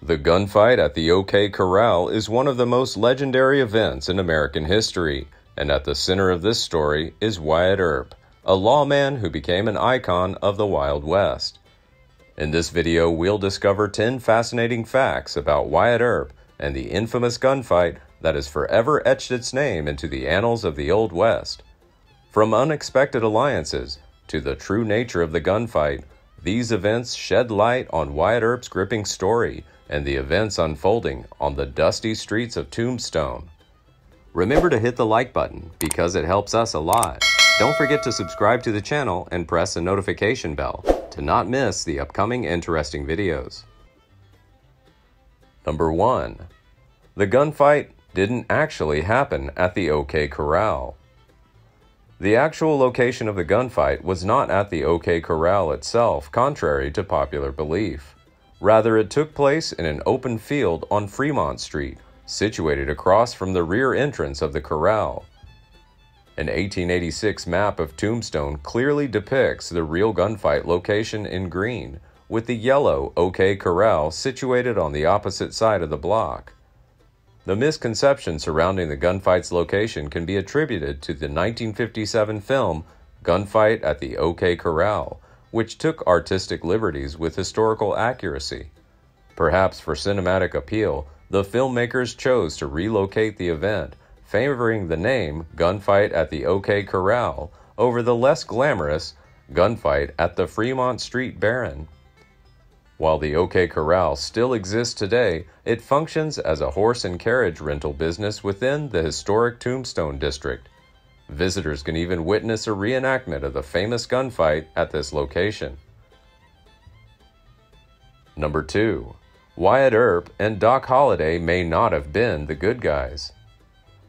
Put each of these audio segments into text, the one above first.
The gunfight at the OK Corral is one of the most legendary events in American history, and at the center of this story is Wyatt Earp, a lawman who became an icon of the Wild West. In this video, we'll discover 10 fascinating facts about Wyatt Earp and the infamous gunfight that has forever etched its name into the annals of the Old West. From unexpected alliances to the true nature of the gunfight, these events shed light on Wyatt Earp's gripping story and the events unfolding on the dusty streets of Tombstone. Remember to hit the like button because it helps us a lot. Don't forget to subscribe to the channel and press the notification bell to not miss the upcoming interesting videos. Number 1. The gunfight didn't actually happen at the OK Corral. The actual location of the gunfight was not at the OK Corral itself, contrary to popular belief. Rather, it took place in an open field on Fremont Street, situated across from the rear entrance of the corral. An 1886 map of Tombstone clearly depicts the real gunfight location in green, with the yellow OK Corral situated on the opposite side of the block. The misconception surrounding the gunfight's location can be attributed to the 1957 film Gunfight at the OK Corral, which took artistic liberties with historical accuracy. Perhaps for cinematic appeal, the filmmakers chose to relocate the event, favoring the name Gunfight at the OK Corral over the less glamorous Gunfight at the Fremont Street Barren. While the OK Corral still exists today, it functions as a horse and carriage rental business within the historic Tombstone district. Visitors can even witness a reenactment of the famous gunfight at this location. Number 2. Wyatt Earp and Doc Holliday may not have been the good guys.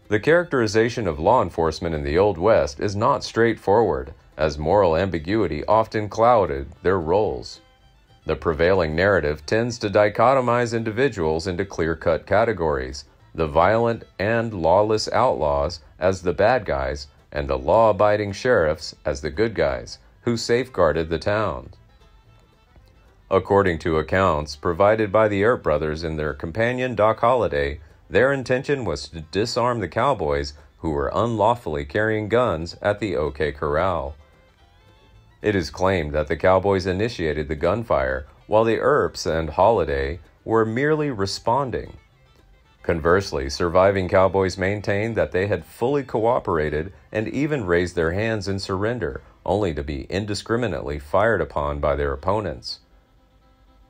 The characterization of law enforcement in the Old West is not straightforward, as moral ambiguity often clouded their roles. The prevailing narrative tends to dichotomize individuals into clear-cut categories, the violent and lawless outlaws as the bad guys, and the law-abiding sheriffs as the good guys, who safeguarded the town. According to accounts provided by the Earp brothers and their companion Doc Holliday, their intention was to disarm the cowboys who were unlawfully carrying guns at the OK Corral. It is claimed that the cowboys initiated the gunfire, while the Earps and Holliday were merely responding. Conversely, surviving cowboys maintained that they had fully cooperated and even raised their hands in surrender, only to be indiscriminately fired upon by their opponents.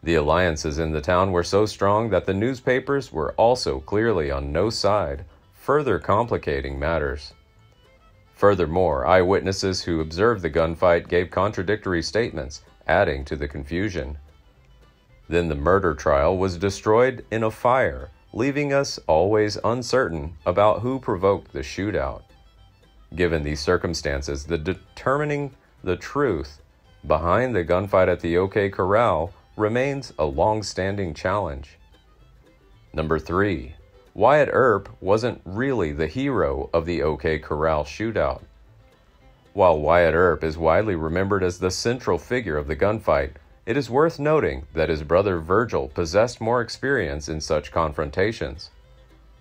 The alliances in the town were so strong that the newspapers were also clearly on no side, further complicating matters. Furthermore, eyewitnesses who observed the gunfight gave contradictory statements, adding to the confusion. Then the murder trial was destroyed in a fire, leaving us always uncertain about who provoked the shootout. Given these circumstances, determining the truth behind the gunfight at the OK Corral remains a long-standing challenge. Number 3. Wyatt Earp wasn't really the hero of the OK Corral shootout. While Wyatt Earp is widely remembered as the central figure of the gunfight, it is worth noting that his brother Virgil possessed more experience in such confrontations.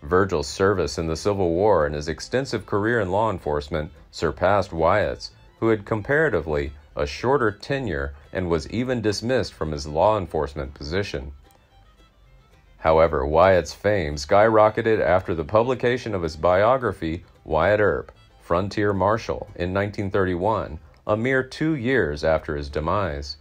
Virgil's service in the Civil War and his extensive career in law enforcement surpassed Wyatt's, who had comparatively a shorter tenure and was even dismissed from his law enforcement position. However, Wyatt's fame skyrocketed after the publication of his biography, Wyatt Earp, Frontier Marshal, in 1931, a mere 2 years after his demise.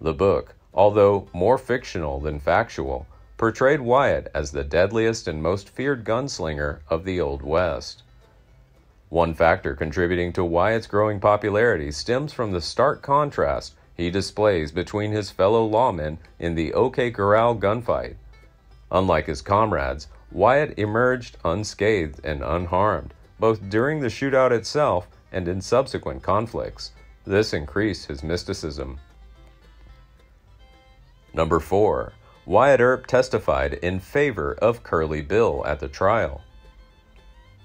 The book, although more fictional than factual, portrayed Wyatt as the deadliest and most feared gunslinger of the Old West. One factor contributing to Wyatt's growing popularity stems from the stark contrast he displays between his fellow lawmen in the OK Corral gunfight. Unlike his comrades, Wyatt emerged unscathed and unharmed, both during the shootout itself and in subsequent conflicts. This increased his mysticism. Number 4. Wyatt Earp testified in favor of Curly Bill at the trial.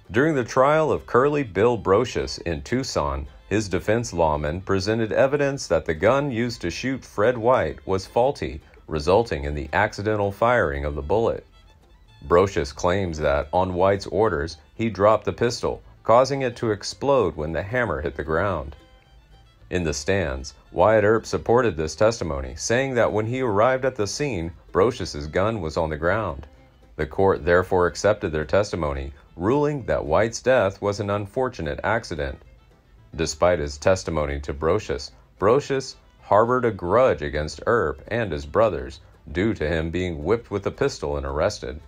During the trial of Curly Bill Brocious in Tucson, His defense lawmen presented evidence that the gun used to shoot Fred White was faulty, resulting in the accidental firing of the bullet. Brocious claims that, on White's orders, he dropped the pistol, causing it to explode when the hammer hit the ground. In the stands, Wyatt Earp supported this testimony, saying that when he arrived at the scene, Brocious's gun was on the ground. The court therefore accepted their testimony, ruling that White's death was an unfortunate accident. Despite his testimony to Brocious, Brocious harbored a grudge against Earp and his brothers, due to him being whipped with a pistol and arrested.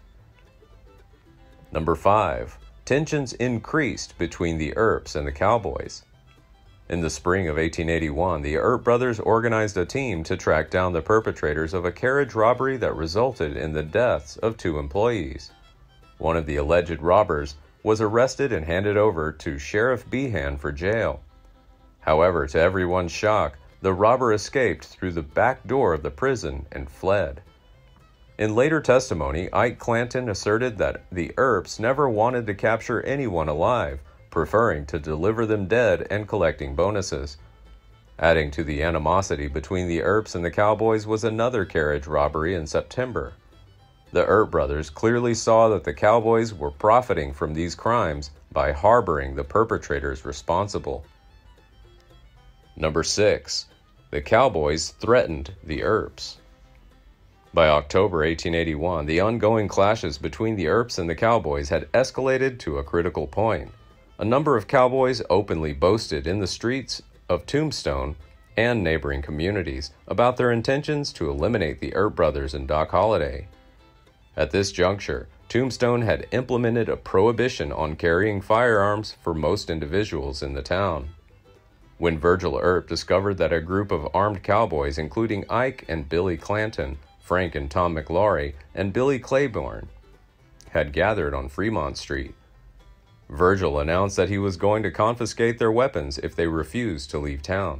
Number 5. Tensions increased between the Earps and the Cowboys. In the spring of 1881, the Earp brothers organized a team to track down the perpetrators of a carriage robbery that resulted in the deaths of 2 employees. One of the alleged robbers was arrested and handed over to Sheriff Behan for jail. However, to everyone's shock, the robber escaped through the back door of the prison and fled. In later testimony, Ike Clanton asserted that the Earps never wanted to capture anyone alive, preferring to deliver them dead and collecting bonuses. Adding to the animosity between the Earps and the Cowboys was another carriage robbery in September. The Earp brothers clearly saw that the Cowboys were profiting from these crimes by harboring the perpetrators responsible. Number 6. The Cowboys threatened the Earps. By October 1881, the ongoing clashes between the Earps and the Cowboys had escalated to a critical point. A number of cowboys openly boasted in the streets of Tombstone and neighboring communities about their intentions to eliminate the Earp brothers and Doc Holliday. At this juncture, Tombstone had implemented a prohibition on carrying firearms for most individuals in the town. When Virgil Earp discovered that a group of armed cowboys, including Ike and Billy Clanton, Frank and Tom McLaury, and Billy Claiborne, had gathered on Fremont Street, Virgil announced that he was going to confiscate their weapons if they refused to leave town.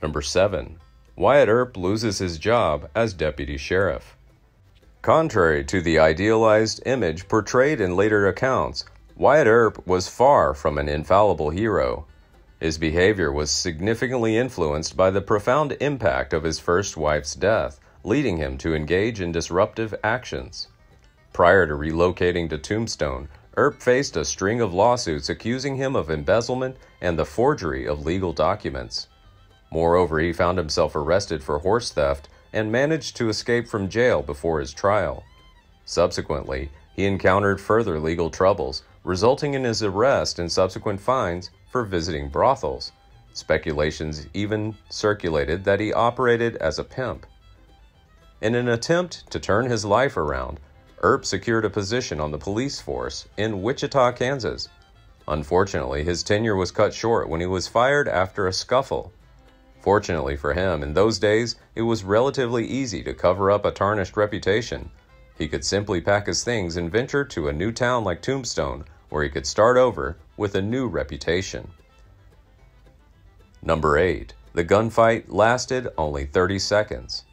Number 7. Wyatt Earp loses his job as deputy sheriff. Contrary to the idealized image portrayed in later accounts, Wyatt Earp was far from an infallible hero. His behavior was significantly influenced by the profound impact of his first wife's death, leading him to engage in disruptive actions. Prior to relocating to Tombstone, Earp faced a string of lawsuits accusing him of embezzlement and the forgery of legal documents. Moreover, he found himself arrested for horse theft and managed to escape from jail before his trial. Subsequently, he encountered further legal troubles, resulting in his arrest and subsequent fines for visiting brothels. Speculations even circulated that he operated as a pimp. In an attempt to turn his life around, Earp secured a position on the police force in Wichita, Kansas. Unfortunately, his tenure was cut short when he was fired after a scuffle. Fortunately for him, in those days, it was relatively easy to cover up a tarnished reputation. He could simply pack his things and venture to a new town like Tombstone, where he could start over with a new reputation. Number 8. The gunfight lasted only 30 seconds.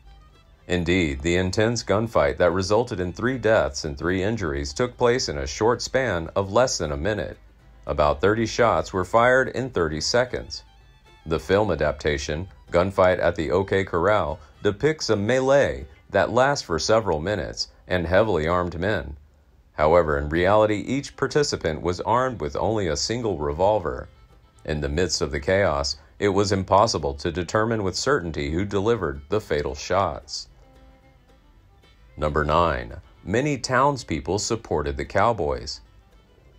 Indeed, the intense gunfight that resulted in 3 deaths and 3 injuries took place in a short span of less than a minute. About 30 shots were fired in 30 seconds. The film adaptation, Gunfight at the OK Corral, depicts a melee that lasts for several minutes and heavily armed men. However, in reality, each participant was armed with only a single revolver. In the midst of the chaos, it was impossible to determine with certainty who delivered the fatal shots. Number 9. Many townspeople supported the Cowboys.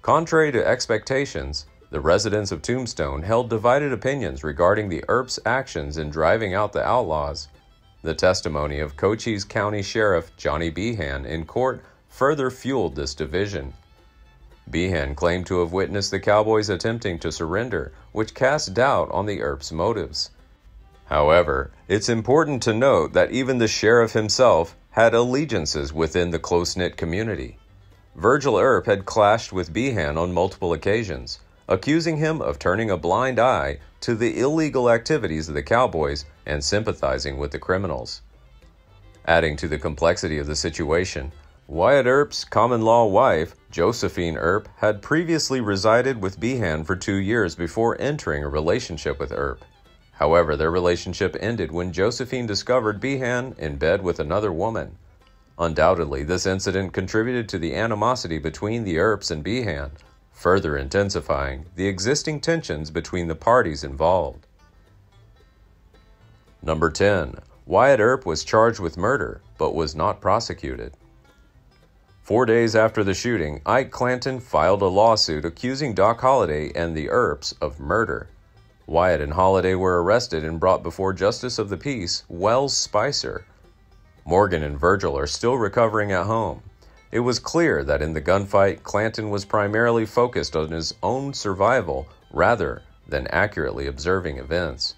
Contrary to expectations, the residents of Tombstone held divided opinions regarding the Earps' actions in driving out the outlaws. The testimony of Cochise County Sheriff Johnny Behan in court further fueled this division. Behan claimed to have witnessed the Cowboys attempting to surrender, which cast doubt on the Earps' motives. However, it's important to note that even the sheriff himself had allegiances within the close-knit community. Virgil Earp had clashed with Behan on multiple occasions, accusing him of turning a blind eye to the illegal activities of the Cowboys and sympathizing with the criminals. Adding to the complexity of the situation, Wyatt Earp's common-law wife, Josephine Earp, had previously resided with Behan for 2 years before entering a relationship with Earp. However, their relationship ended when Josephine discovered Behan in bed with another woman. Undoubtedly, this incident contributed to the animosity between the Earps and Behan, further intensifying the existing tensions between the parties involved. Number 10. Wyatt Earp was charged with murder, but was not prosecuted. 4 days after the shooting, Ike Clanton filed a lawsuit accusing Doc Holliday and the Earps of murder. Wyatt and Holliday were arrested and brought before Justice of the Peace Wells Spicer. Morgan and Virgil are still recovering at home. It was clear that in the gunfight, Clanton was primarily focused on his own survival rather than accurately observing events.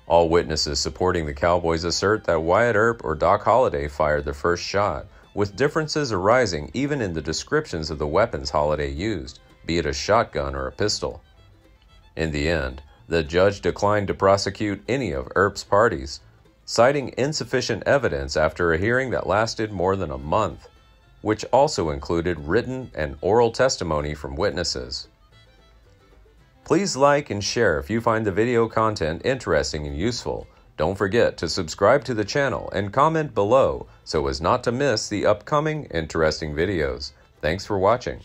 All witnesses supporting the Cowboys assert that Wyatt Earp or Doc Holliday fired the first shot, with differences arising even in the descriptions of the weapons Holliday used, be it a shotgun or a pistol. In the end, the judge declined to prosecute any of Earp's parties, citing insufficient evidence after a hearing that lasted more than a month, which also included written and oral testimony from witnesses. Please like and share if you find the video content interesting and useful. Don't forget to subscribe to the channel and comment below so as not to miss the upcoming interesting videos. Thanks for watching.